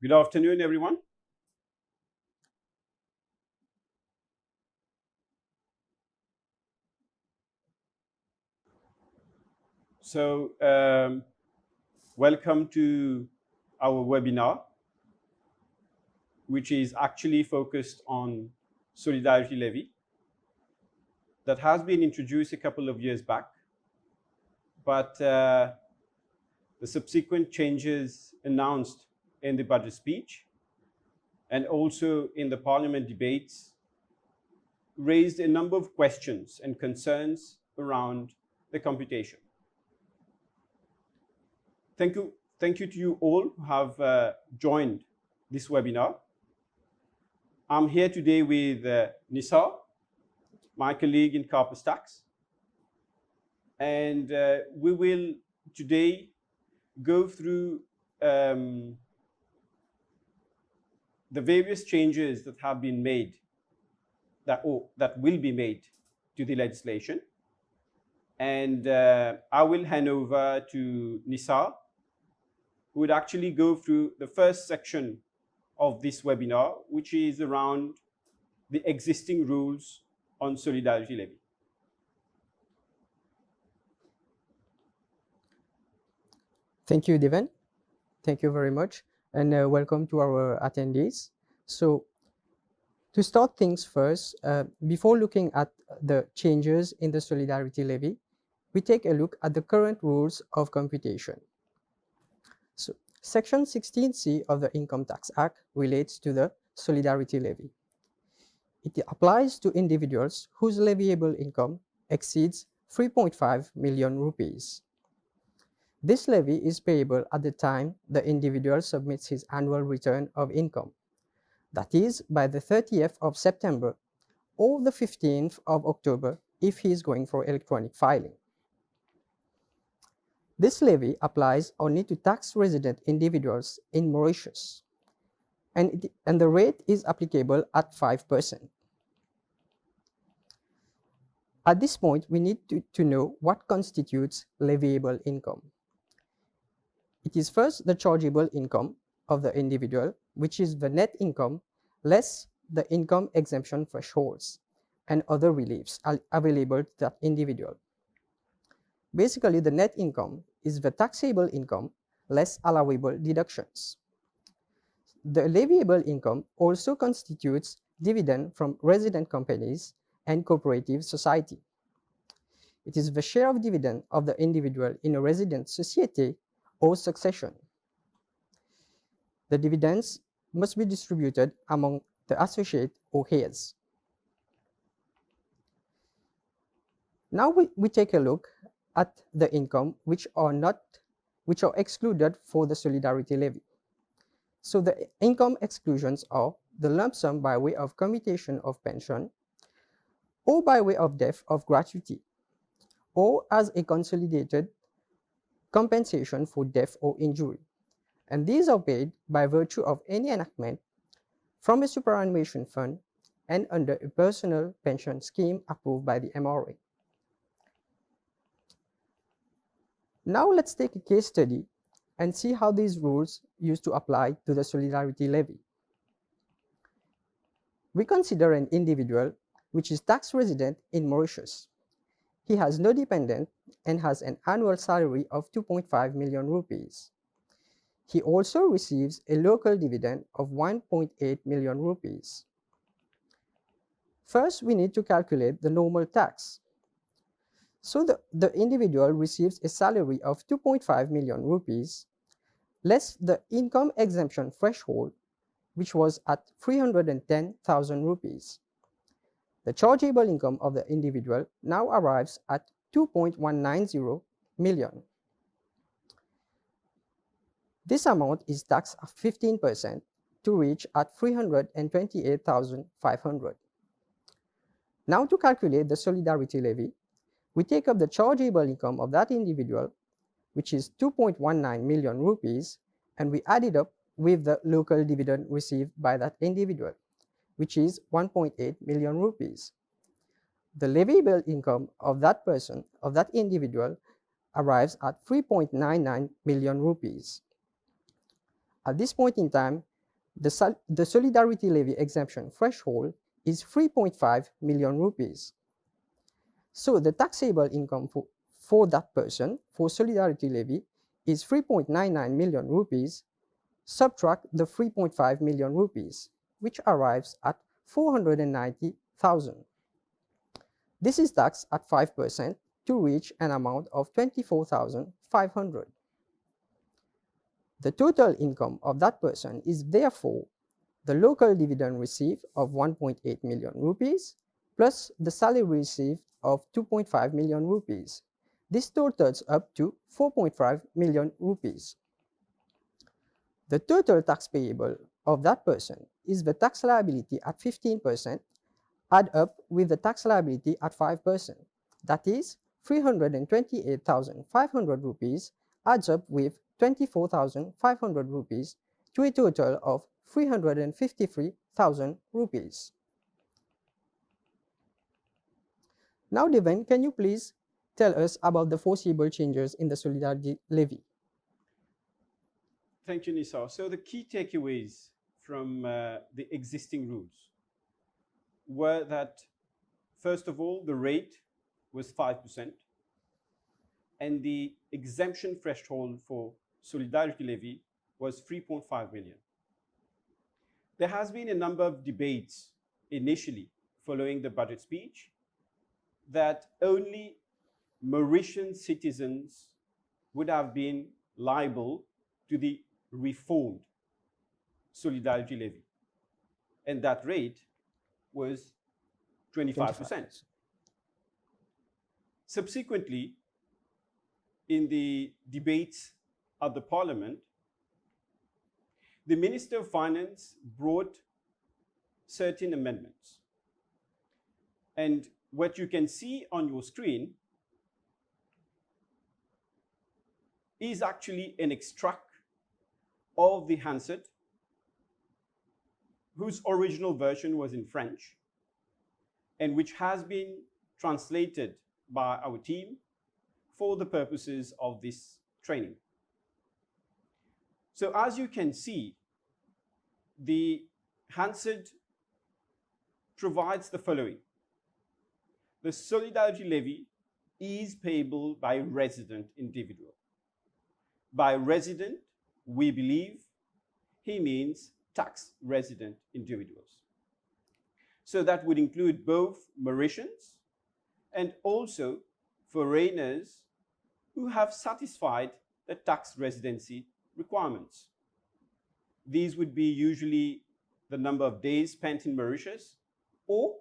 Good afternoon, everyone. So, welcome to our webinar, which is actually focused on Solidarity Levy that has been introduced a couple of years back, but the subsequent changes announced in the budget speech and also in the parliament debates raised a number of questions and concerns around the computation. Thank you to you all who have joined this webinar. I'm here today with Nisa, my colleague in Corpus Tax, and we will today go through the various changes that have been made, that will be made to the legislation. And I will hand over to Nisa, who would actually go through the first section of this webinar, which is around the existing rules on Solidarity Levy. Thank you, Devin. Thank you very much, and welcome to our attendees. So, to start things first, before looking at the changes in the Solidarity Levy, we take a look at the current rules of computation. So, Section 16C of the Income Tax Act relates to the Solidarity Levy. It applies to individuals whose leviable income exceeds 3.5 million rupees. This levy is payable at the time the individual submits his annual return of income, that is, by the 30th of September or the 15th of October if he is going for electronic filing. This levy applies only to tax resident individuals in Mauritius, and the rate is applicable at 5%. At this point, we need to know what constitutes leviable income. It is first the chargeable income of the individual, which is the net income less the income exemption thresholds and other reliefs available to that individual. Basically, the net income is the taxable income less allowable deductions. The leviable income also constitutes dividend from resident companies and cooperative society. It is the share of dividend of the individual in a resident society or succession. The dividends must be distributed among the associate or heirs. Now we take a look at the income which are excluded for the Solidarity Levy. So the income exclusions are the lump sum by way of commutation of pension, or by way of death of gratuity, or as a consolidated compensation for death or injury. And these are paid by virtue of any enactment from a superannuation fund and under a personal pension scheme approved by the MRA. Now let's take a case study and see how these rules used to apply to the Solidarity Levy. We consider an individual which is tax resident in Mauritius. He has no dependent and has an annual salary of 2.5 million rupees. He also receives a local dividend of 1.8 million rupees. First, we need to calculate the normal tax. So the individual receives a salary of 2.5 million rupees less the income exemption threshold, which was at 310,000 rupees. The chargeable income of the individual now arrives at 2.190 million. This amount is taxed at 15% to reach at 328,500. Now to calculate the Solidarity Levy, we take up the chargeable income of that individual, which is 2.19 million rupees, and we add it up with the local dividend received by that individual, which is 1.8 million rupees. The leviable income of that person, of that individual, arrives at 3.99 million rupees. At this point in time, The Solidarity Levy exemption threshold is 3.5 million rupees. So the taxable income for that person for Solidarity Levy is 3.99 million rupees. Subtract the 3.5 million rupees, which arrives at 490,000. This is taxed at 5% to reach an amount of 24,500. The total income of that person is therefore the local dividend received of 1.8 million rupees plus the salary received of 2.5 million rupees. This totals up to 4.5 million rupees. The total tax payable of that person is the tax liability at 15% add up with the tax liability at 5%. That is 328,500 rupees adds up with 24,500 rupees to a total of 353,000 rupees. Now, Devan, can you please tell us about the foreseeable changes in the Solidarity Levy? Thank you, Nisar. So the key takeaways from the existing rules were that, first of all, the rate was 5%, and the exemption threshold for Solidarity Levy was 3.5 million. There has been a number of debates initially following the budget speech that only Mauritian citizens would have been liable to the reformed Solidarity Levy, and that rate was 25%. Subsequently, in the debates at the Parliament, the Minister of Finance brought certain amendments. And what you can see on your screen is actually an extract of the handset whose original version was in French and which has been translated by our team for the purposes of this training. So as you can see, the handset provides the following. The Solidarity Levy is payable by resident individual. By resident, we believe he means tax resident individuals. So that would include both Mauritians and also foreigners who have satisfied the tax residency requirements. These would be usually the number of days spent in Mauritius or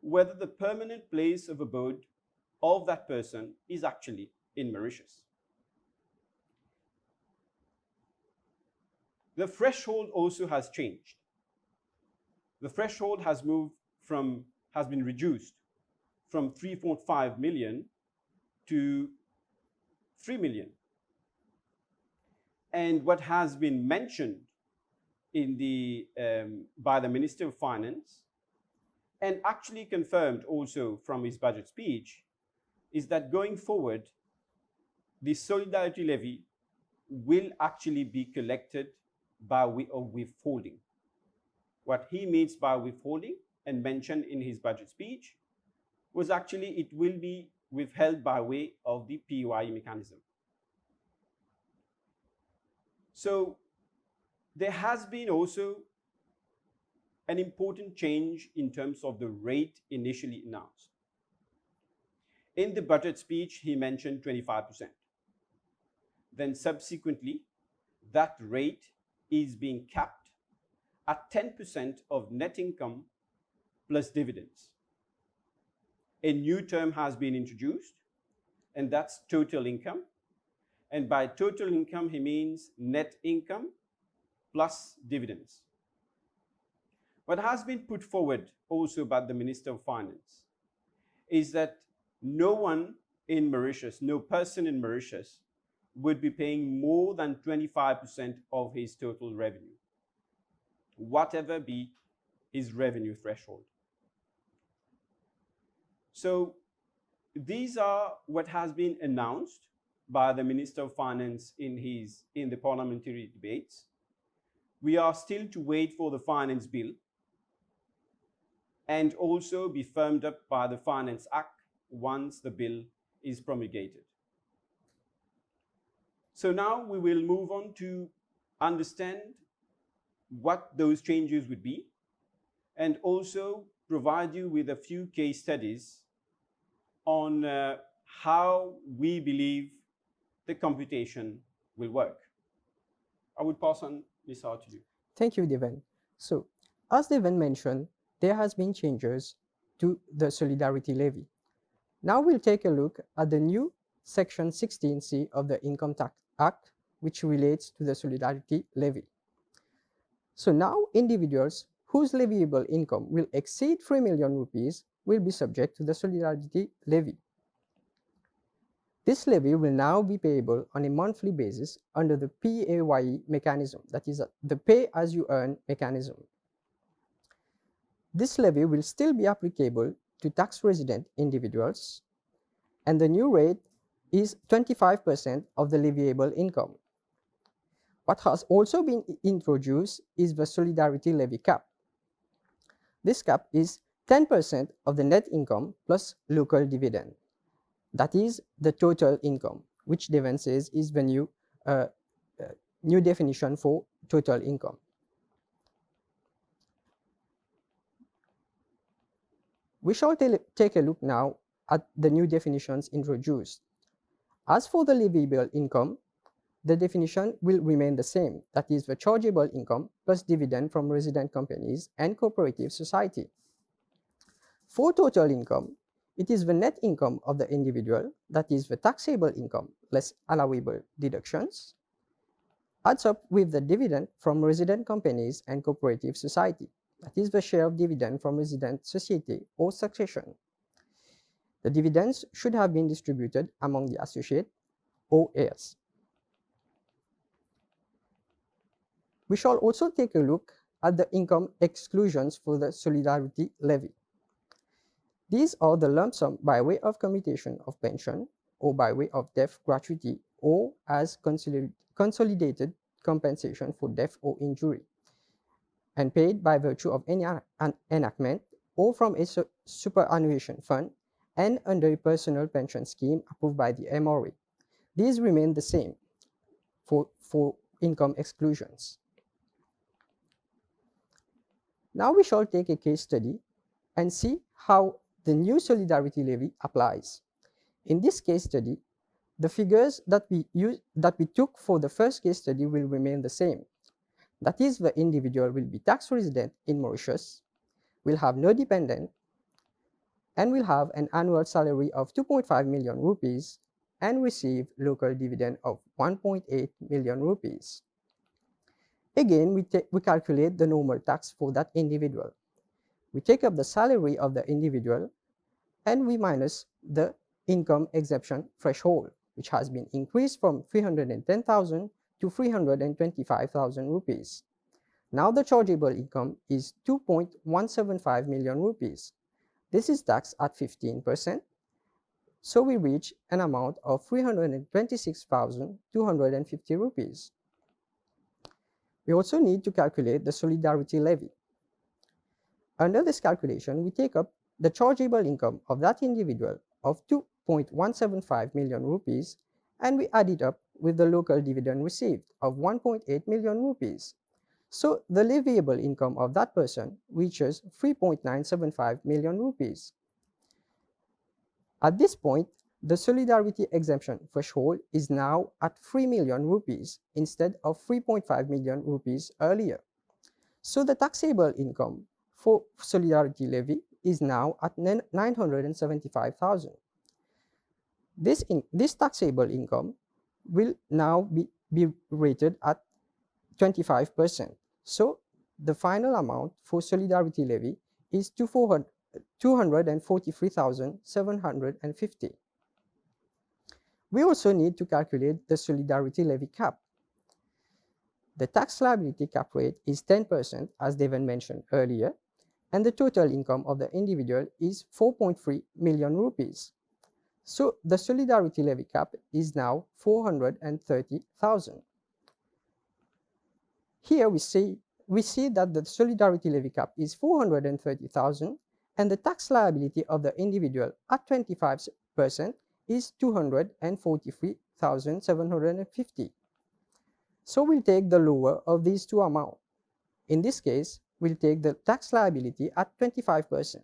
whether the permanent place of abode of that person is actually in Mauritius. The threshold also has changed. The threshold has been reduced from 3.5 million to 3 million. And what has been mentioned in by the Minister of Finance and actually confirmed also from his budget speech is that going forward, the Solidarity Levy will actually be collected by way of withholding. What he means by withholding and mentioned in his budget speech was actually it will be withheld by way of the PUI mechanism. So there has been also an important change in terms of the rate initially announced. In the budget speech, he mentioned 25%. Then subsequently, that rate is being capped at 10% of net income plus dividends. A new term has been introduced, and that's total income. And by total income, he means net income plus dividends. What has been put forward also by the Minister of Finance is that no one in Mauritius, no person in Mauritius would be paying more than 25% of his total revenue, whatever be his revenue threshold. So these are what has been announced by the Minister of Finance in the parliamentary debates. we are still to wait for the Finance Bill and also be firmed up by the Finance Act once the bill is promulgated. So now we will move on to understand what those changes would be and also provide you with a few case studies on how we believe the computation will work. I would pass on this out to you. Thank you, Devan. So, as Devan mentioned, there has been changes to the Solidarity Levy. Now we'll take a look at the new Section 16C of the Income Tax Act, which relates to the Solidarity Levy. So now individuals whose leviable income will exceed 3 million rupees will be subject to the Solidarity Levy. This levy will now be payable on a monthly basis under the PAYE mechanism, that is the pay-as-you-earn mechanism. This levy will still be applicable to tax-resident individuals, and the new rate is 25% of the leviable income. What has also been introduced is the Solidarity Levy Cap. This cap is 10% of the net income plus local dividend. That is the total income, which Devan says is the new definition for total income. We shall take a look now at the new definitions introduced. As for the leviable income, the definition will remain the same, that is the chargeable income plus dividend from resident companies and cooperative society. For total income, it is the net income of the individual, that is the taxable income less allowable deductions, adds up with the dividend from resident companies and cooperative society, that is the share of dividend from resident society or succession. The dividends should have been distributed among the associate or heirs. We shall also take a look at the income exclusions for the Solidarity Levy. These are the lump sum by way of commutation of pension or by way of death gratuity or as consolidated compensation for death or injury, and paid by virtue of any enactment or from a superannuation fund and under a personal pension scheme approved by the MRA. These remain the same for income exclusions. Now we shall take a case study and see how the new Solidarity Levy applies. In this case study, the figures that we took for the first case study will remain the same. That is, the individual will be tax resident in Mauritius, will have no dependent, and will have an annual salary of 2.5 million rupees and receive local dividend of 1.8 million rupees. Again, we calculate the normal tax for that individual. We take up the salary of the individual and we minus the income exemption threshold, which has been increased from 310,000 to 325,000 rupees. Now the chargeable income is 2.175 million rupees. This is taxed at 15%, so we reach an amount of 326,250 rupees. We also need to calculate the Solidarity Levy. Under this calculation, we take up the chargeable income of that individual of 2.175 million rupees and we add it up with the local dividend received of 1.8 million rupees. So the leviable income of that person reaches 3.975 million rupees. At this point, the Solidarity exemption threshold is now at 3 million rupees instead of 3.5 million rupees earlier. So the taxable income for Solidarity Levy is now at 975,000. This taxable income will now be rated at 25%. So the final amount for Solidarity Levy is 243,750. We also need to calculate the Solidarity Levy Cap. The tax liability cap rate is 10%, as Devan mentioned earlier, and the total income of the individual is 4.3 million rupees. So the Solidarity Levy Cap is now 430,000. Here we see that the Solidarity Levy Cap is 430,000 and the tax liability of the individual at 25% is 243,750. So we'll take the lower of these two amounts. In this case, we'll take the tax liability at 25%.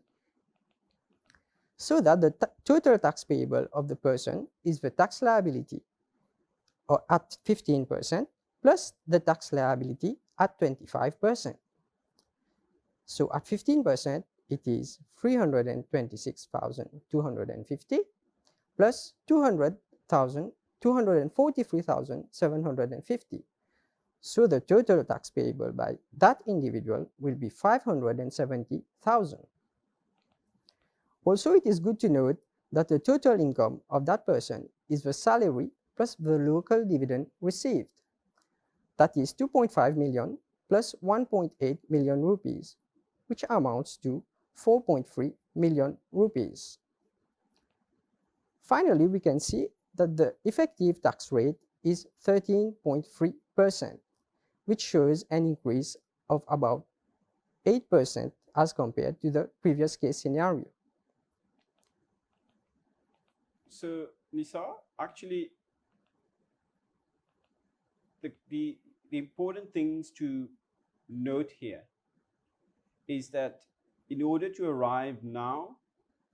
So that the total tax payable of the person is the tax liability or at 15% plus the tax liability at 25%. So at 15%, it is 326,250 plus 243,750. So the total tax payable by that individual will be 570,000. Also, it is good to note that the total income of that person is the salary plus the local dividend received. That is 2.5 million plus 1.8 million rupees, which amounts to 4.3 million rupees. Finally, we can see that the effective tax rate is 13.3%, which shows an increase of about 8% as compared to the previous case scenario. So, Nisar, actually, the important things to note here is that in order to arrive now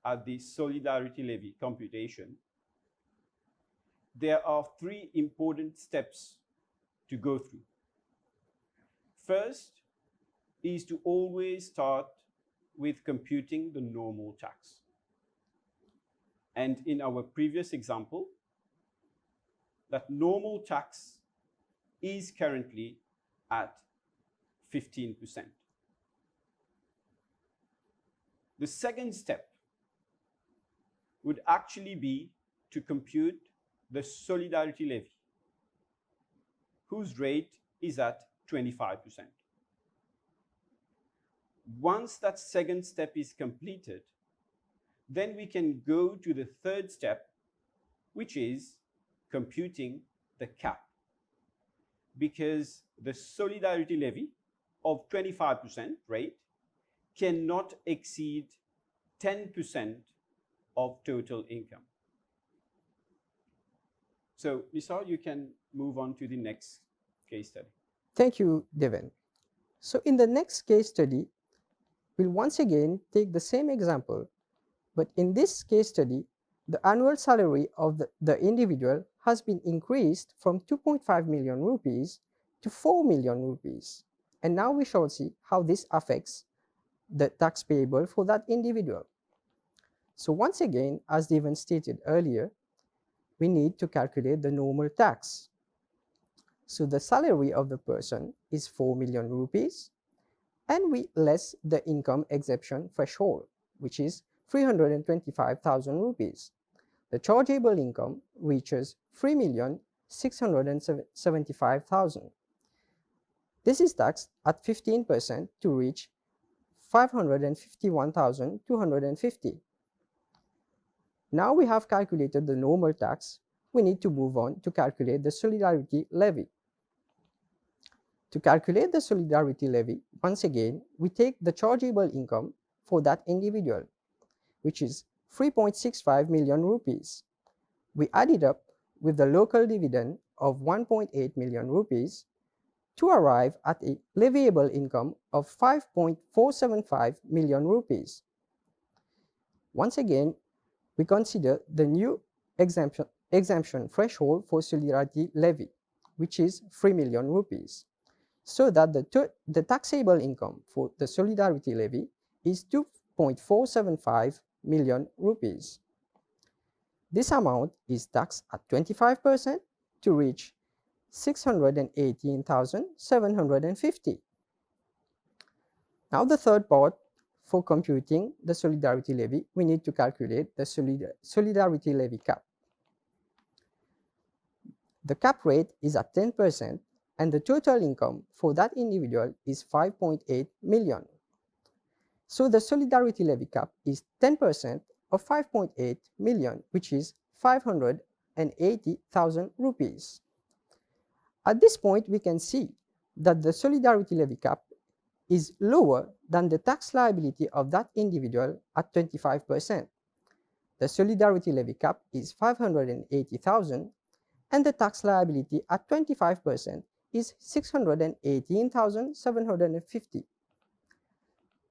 at the Solidarity Levy computation, there are three important steps to go through. First is to always start with computing the normal tax. And in our previous example, that normal tax is currently at 15%. The second step would actually be to compute the Solidarity Levy, whose rate is at 25%. Once that second step is completed, then we can go to the third step, which is computing the cap. Because the Solidarity Levy of 25% rate cannot exceed 10% of total income. So, Nisar, you can move on to the next case study. Thank you, Devin. So in the next case study, we'll once again take the same example, but in this case study, the annual salary of the individual has been increased from 2.5 million rupees to 4 million rupees. And now we shall see how this affects the tax payable for that individual. So once again, as Devin stated earlier, we need to calculate the normal tax. So the salary of the person is 4 million rupees, and we less the income exemption threshold, which is 325,000 rupees. The chargeable income reaches 3,675,000. This is taxed at 15% to reach 551,250. Now we have calculated the normal tax, we need to move on to calculate the Solidarity Levy. To calculate the Solidarity Levy, once again, we take the chargeable income for that individual, which is 3.65 million rupees. We add it up with the local dividend of 1.8 million rupees to arrive at a leviable income of 5.475 million rupees. Once again, we consider the new exemption threshold for Solidarity Levy, which is 3 million rupees, so that the taxable income for the Solidarity Levy is 2.475 million rupees. This amount is taxed at 25% to reach 618,750. Now the third part, for computing the Solidarity Levy, we need to calculate the Solidarity Levy Cap. The cap rate is at 10% and the total income for that individual is 5.8 million. So the Solidarity Levy Cap is 10% of 5.8 million, which is 580,000 rupees. At this point, we can see that the Solidarity Levy Cap is lower than the tax liability of that individual at 25%. The Solidarity Levy Cap is 580,000 and the tax liability at 25% is 618,750.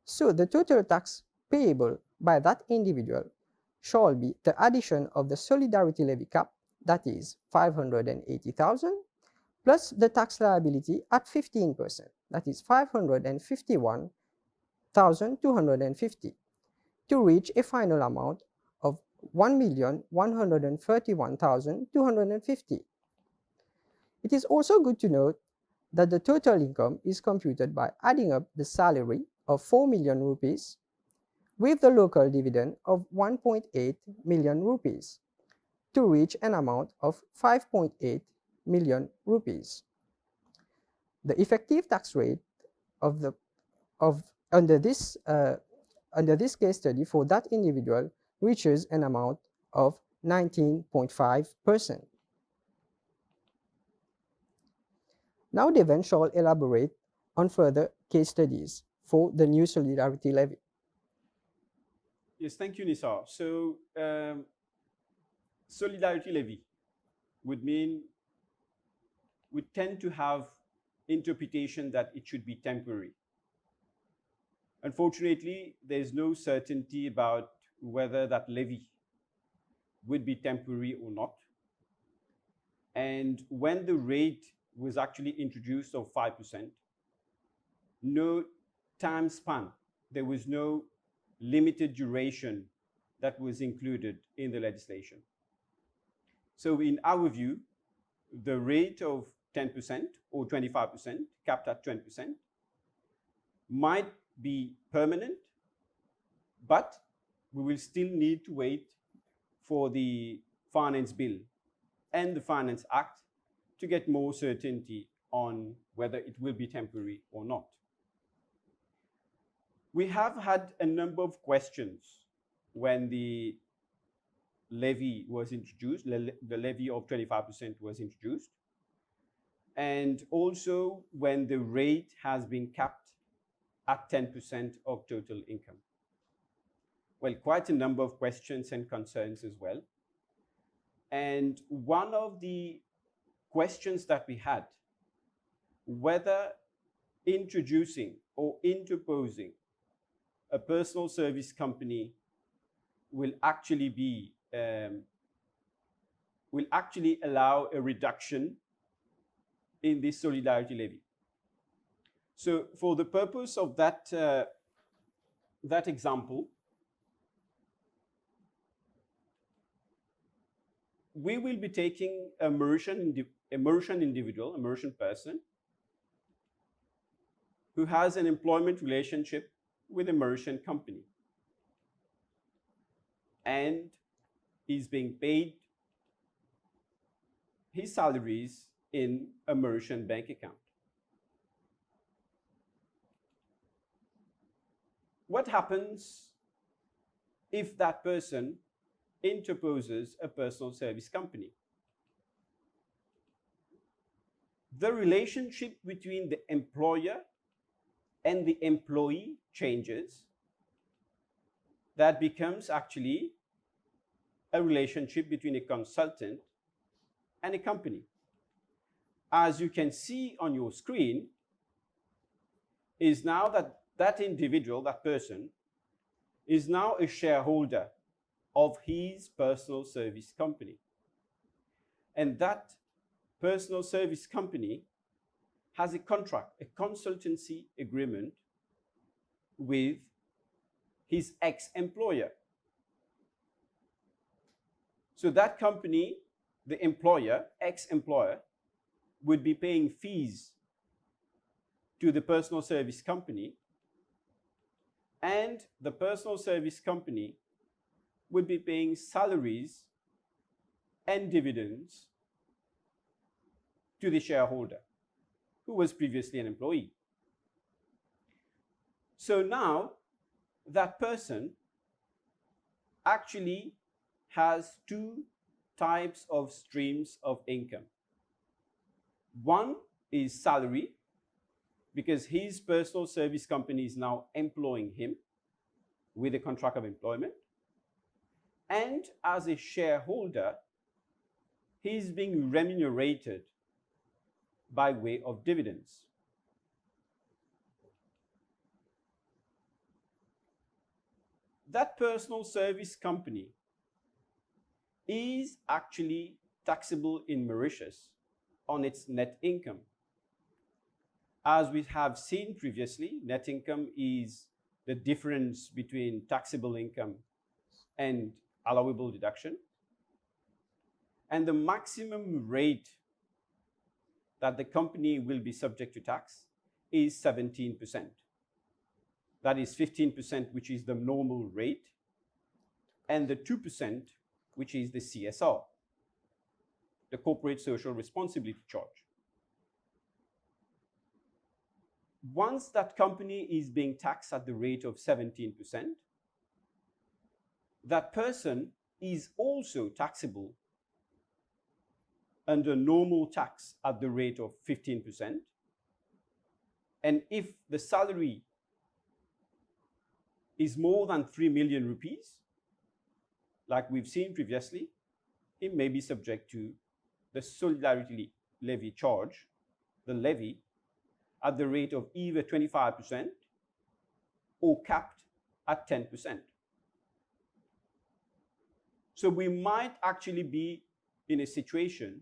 So the total tax payable by that individual shall be the addition of the Solidarity Levy Cap, that is 580,000, plus the tax liability at 15%, that is 551,250, to reach a final amount of 1,131,250. It is also good to note that the total income is computed by adding up the salary of 4 million rupees with the local dividend of 1.8 million rupees to reach an amount of 5.8 million rupees. The effective tax rate under this case study for that individual reaches an amount of 19.5%. Now Devan shall elaborate on further case studies for the new Solidarity Levy. Yes, thank you, Nisar. So, Solidarity Levy would tend to have interpretation that it should be temporary. Unfortunately, there's no certainty about whether that levy would be temporary or not. And when the rate was actually introduced of 5%, no time span, there was no limited duration that was included in the legislation. So in our view, the rate of 10% or 25%, capped at 20%, might be permanent, but we will still need to wait for the Finance Bill and the Finance Act to get more certainty on whether it will be temporary or not. We have had a number of questions when the levy was introduced, the levy of 25% was introduced, and also when the rate has been capped at 10% of total income. Well, quite a number of questions and concerns as well. And one of the questions that we had, whether introducing or interposing a personal service company will actually allow a reduction in this solidarity levy. So for the purpose of that example, we will be taking a Mauritian individual, a Mauritian person, who has an employment relationship with a Mauritian company and is being paid his salaries in a Mauritian bank account. What happens if that person interposes a personal service company? The relationship between the employer and the employee changes. That becomes actually a relationship between a consultant and a company. As you can see on your screen, is now that individual, that person, is now a shareholder of his personal service company. And that personal service company has a contract, a consultancy agreement with his ex-employer. So that company, the employer, ex-employer, would be paying fees to the personal service company, and the personal service company would be paying salaries and dividends to the shareholder, who was previously an employee. So now, that person actually has two types of streams of income. One is salary, because his personal service company is now employing him with a contract of employment. And as a shareholder, he's being remunerated by way of dividends. That personal service company is actually taxable in Mauritius on its net income. As we have seen previously, net income is the difference between taxable income and allowable deduction. And the maximum rate that the company will be subject to tax is 17%. That is 15%, which is the normal rate, and the 2%, which is the CSR, the corporate social responsibility charge. Once that company is being taxed at the rate of 17%, that person is also taxable under normal tax at the rate of 15%. And if the salary is more than 3 million rupees, like we've seen previously, it may be subject to the Solidarity Levy charge, the levy, at the rate of either 25% or capped at 10%. So we might actually be in a situation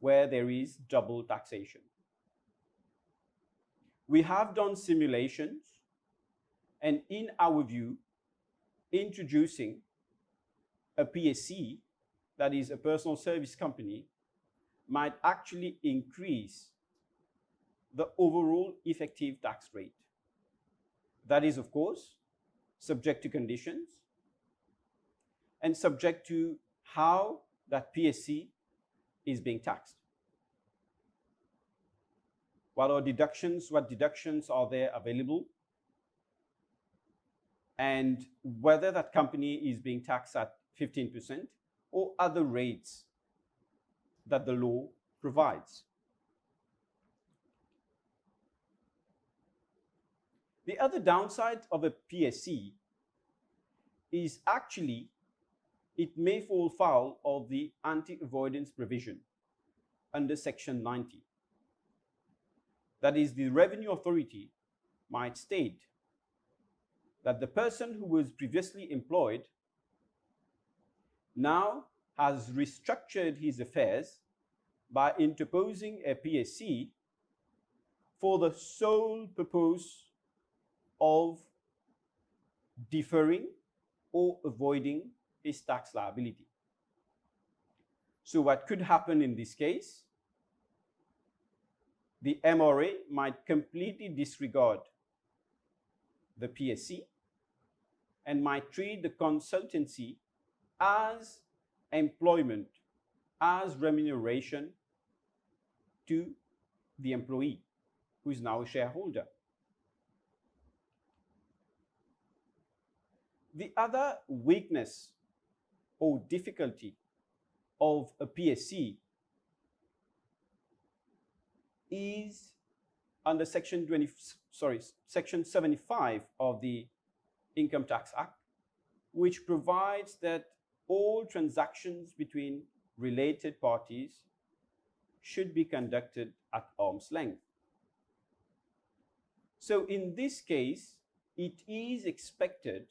where there is double taxation. We have done simulations, and in our view, introducing a PSC, that is a personal service company, might actually increase the overall effective tax rate. That is, of course, subject to conditions and subject to how that PSC is being taxed. What deductions are there available, and whether that company is being taxed at 15% or other rates that the law provides. The other downside of a PSC is actually it may fall foul of the anti-avoidance provision under Section 90. That is, the Revenue Authority might state that the person who was previously employed now has restructured his affairs by interposing a PSC for the sole purpose of deferring or avoiding his tax liability. So what could happen in this case? The MRA might completely disregard the PSC and might treat the consultancy as employment, as remuneration to the employee, who is now a shareholder. The other weakness or difficulty of a PSC is under Section 75 of the Income Tax Act, which provides that all transactions between related parties should be conducted at arm's length. So in this case, it is expected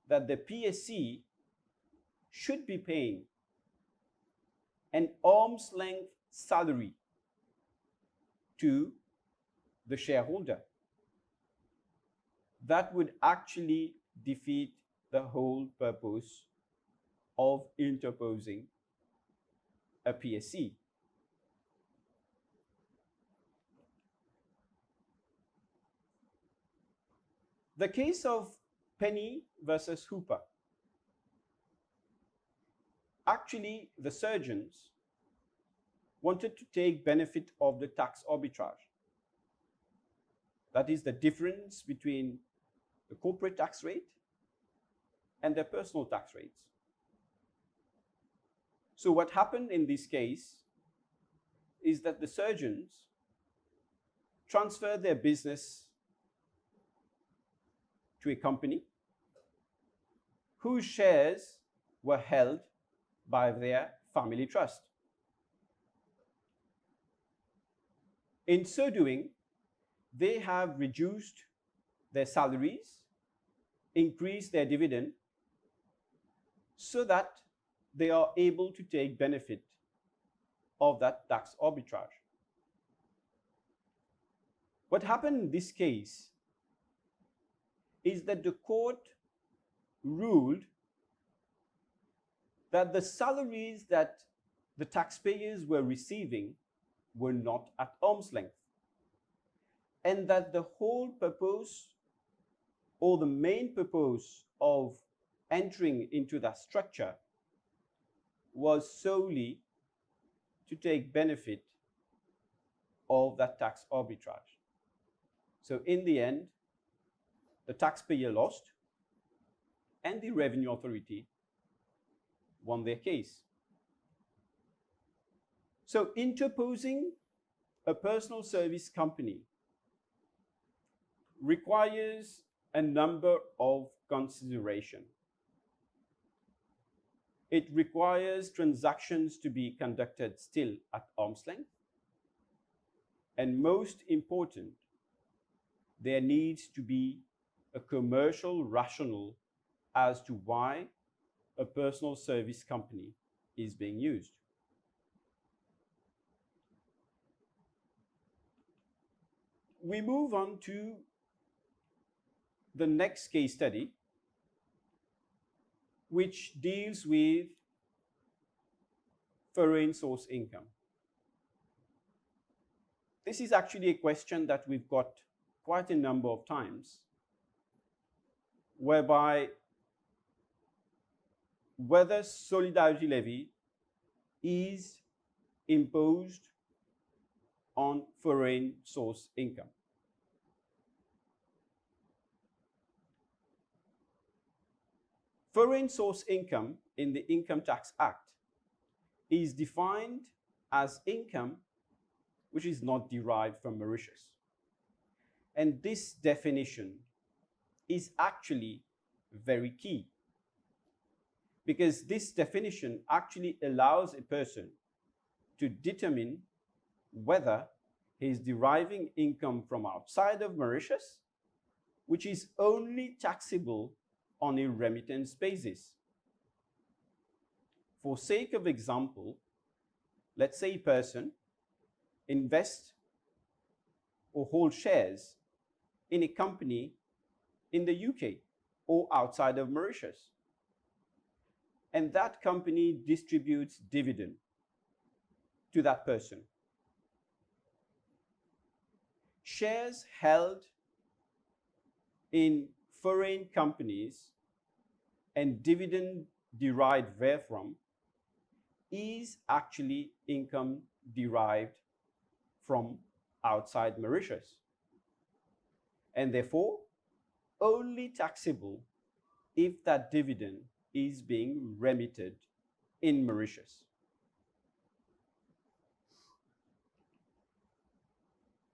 that the PSC should be paying an arm's length salary to the shareholder. That would actually defeat the whole purpose of interposing a PSC. The case of Penny versus Hooper. Actually, the surgeons wanted to take benefit of the tax arbitrage. That is the difference between the corporate tax rate and their personal tax rates. So what happened in this case is that the surgeons transfer their business to a company whose shares were held by their family trust. In so doing, they have reduced their salaries, increased their dividend, so that they are able to take benefit of that tax arbitrage. What happened in this case is that the court ruled that the salaries that the taxpayers were receiving were not at arm's length, and that the whole purpose or the main purpose of entering into that structure was solely to take benefit of that tax arbitrage. So in the end, the taxpayer lost and the revenue authority won their case. So interposing a personal service company requires a number of considerations. It requires transactions to be conducted still at arm's length. And most important, there needs to be a commercial rationale as to why a personal service company is being used. We move on to the next case study, which deals with foreign source income. This is actually a question that we've got quite a number of times, whereby whether solidarity levy is imposed on foreign source income. Foreign source income in the Income Tax Act is defined as income which is not derived from Mauritius. And this definition is actually very key, because this definition actually allows a person to determine whether he is deriving income from outside of Mauritius, which is only taxable on a remittance basis. For sake of example, let's say a person invests or holds shares in a company in the UK or outside of Mauritius, and that company distributes dividend to that person. Shares held in foreign companies and dividend derived therefrom is actually income derived from outside Mauritius, and therefore only taxable if that dividend is being remitted in Mauritius.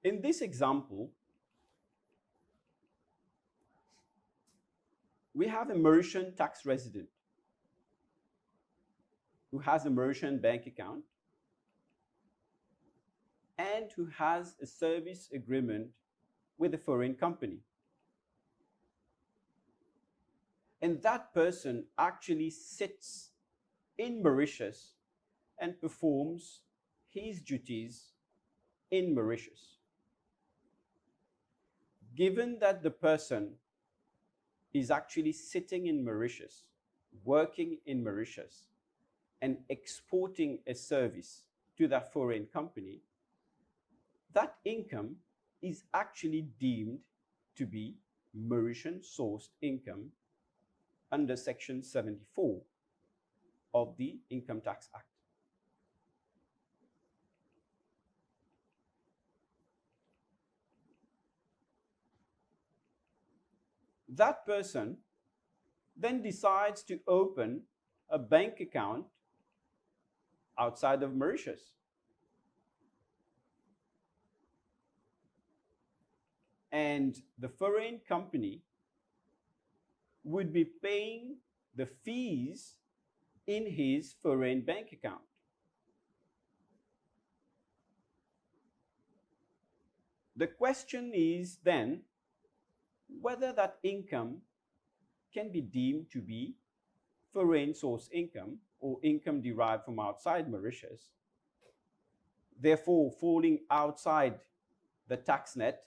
In this example, we have a Mauritian tax resident who has a Mauritian bank account and who has a service agreement with a foreign company. And that person actually sits in Mauritius and performs his duties in Mauritius. Given that the person is actually sitting in Mauritius, working in Mauritius, and exporting a service to that foreign company, that income is actually deemed to be Mauritian sourced income under Section 74 of the Income Tax Act. That person then decides to open a bank account outside of Mauritius. and the foreign company would be paying the fees in his foreign bank account. The question is then whether that income can be deemed to be foreign source income or income derived from outside Mauritius, therefore falling outside the tax net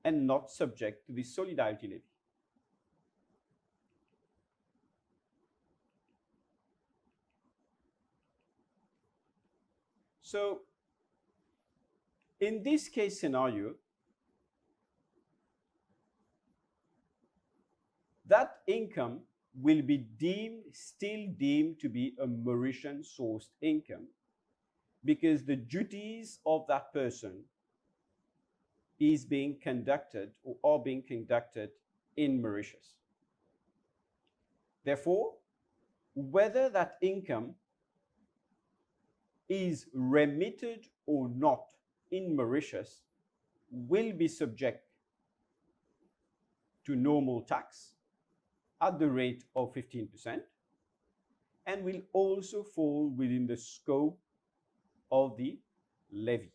and not subject to the Solidarity Levy. So, in this case scenario, that income will be still deemed to be a Mauritian sourced income because the duties of that person is being conducted or are being conducted in Mauritius. Therefore, whether that income is remitted or not in Mauritius will be subject to normal tax at the rate of 15% and will also fall within the scope of the levy.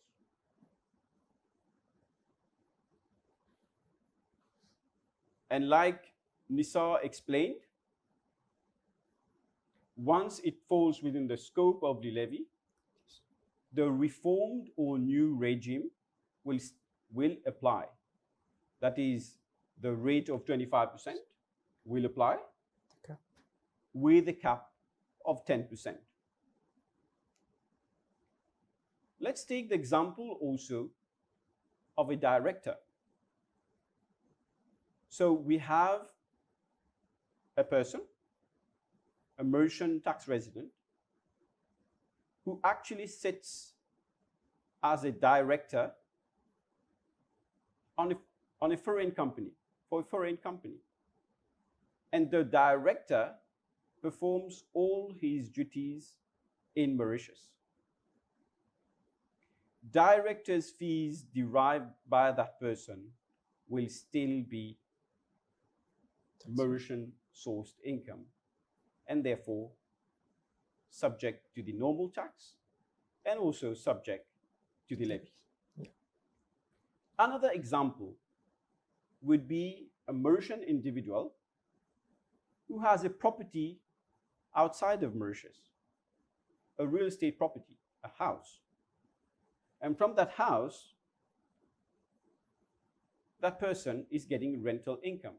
And like Nisar explained, once it falls within the scope of the levy, the reformed or new regime will apply. That is, the rate of 25% will apply with a cap of 10%. Let's take the example also of a director. So we have a person, a Mauritian tax resident, who actually sits as a director on a foreign company, for a foreign company. And the director performs all his duties in Mauritius. Director's fees derived by that person will still be Mauritian sourced income and therefore subject to the normal tax and also subject to the levy. Yeah. Another example would be a Mauritian individual who has a property outside of Mauritius, a real estate property, a house. And from that house, that person is getting rental income.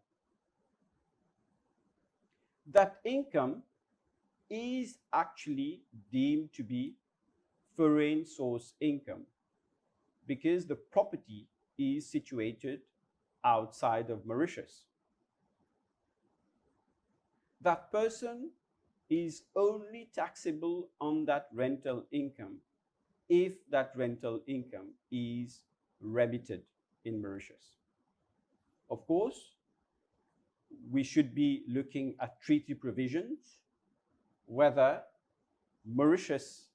That income is actually deemed to be foreign source income because the property is situated outside of Mauritius. That person is only taxable on that rental income if that rental income is remitted in Mauritius. Of course, we should be looking at treaty provisions, whether Mauritius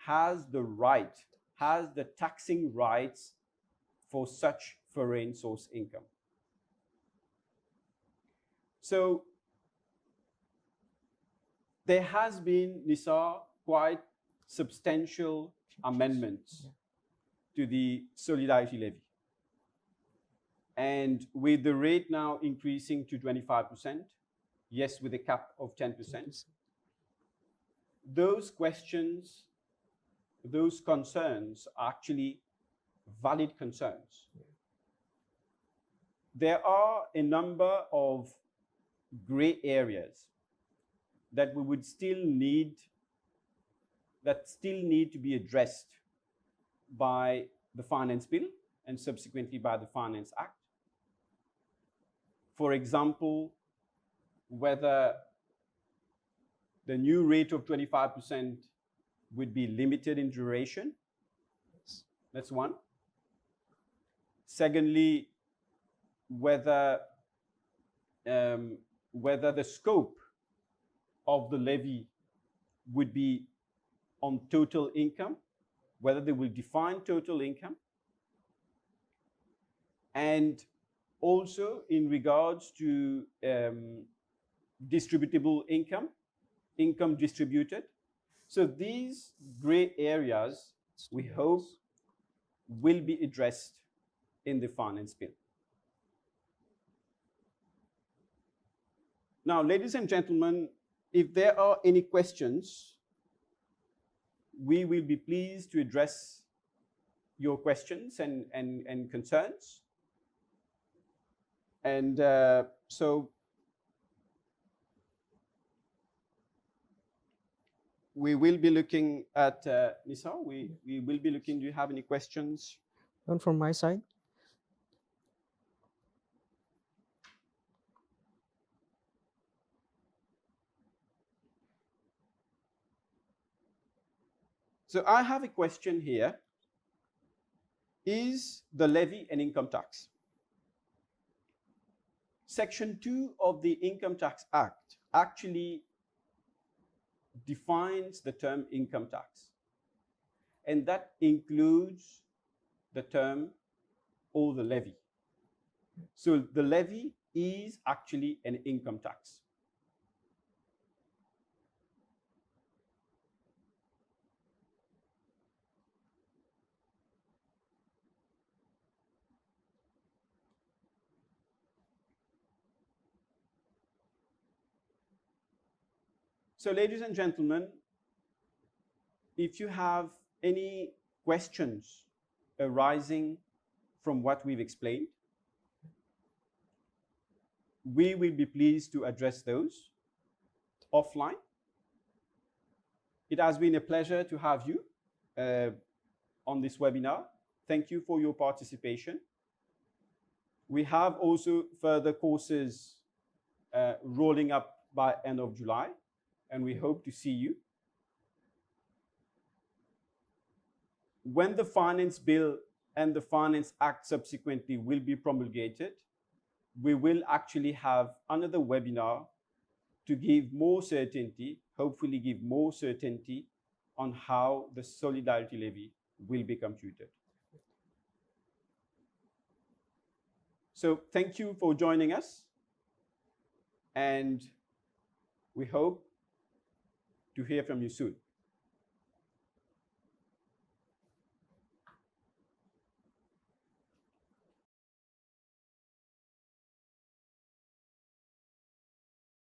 has the right, has the taxing rights for such foreign source income. So there has been, Nisar, quite substantial amendments to the Solidarity Levy. And with the rate now increasing to 25%, yes, with a cap of 10%, those questions, those concerns are actually valid concerns. There are a number of gray areas that we would still need to be addressed by the Finance Bill and subsequently by the Finance Act. For example, whether the new rate of 25% would be limited in duration. That's one. Secondly, whether the scope of the levy would be on total income, whether they will define total income. and also in regards to distributable income, income distributed. So these gray areas, we hope, will be addressed in the finance bill. Now, ladies and gentlemen, if there are any questions, we will be pleased to address your questions and concerns. And so we will be looking at, Nisa, we will be looking, do you have any questions? None from my side. So I have a question here. Is the levy an income tax? Section 2 of the Income Tax Act actually defines the term income tax, and that includes the term or the levy. So the levy is actually an income tax. So ladies and gentlemen, if you have any questions arising from what we've explained, we will be pleased to address those offline. It has been a pleasure to have you on this webinar. Thank you for your participation. We have also further courses rolling up by end of July, and we hope to see you. When the Finance Bill and the Finance Act subsequently will be promulgated, we will actually have another webinar to give more certainty, hopefully give more certainty on how the Solidarity Levy will be computed. So thank you for joining us, and we hope to hear from you soon.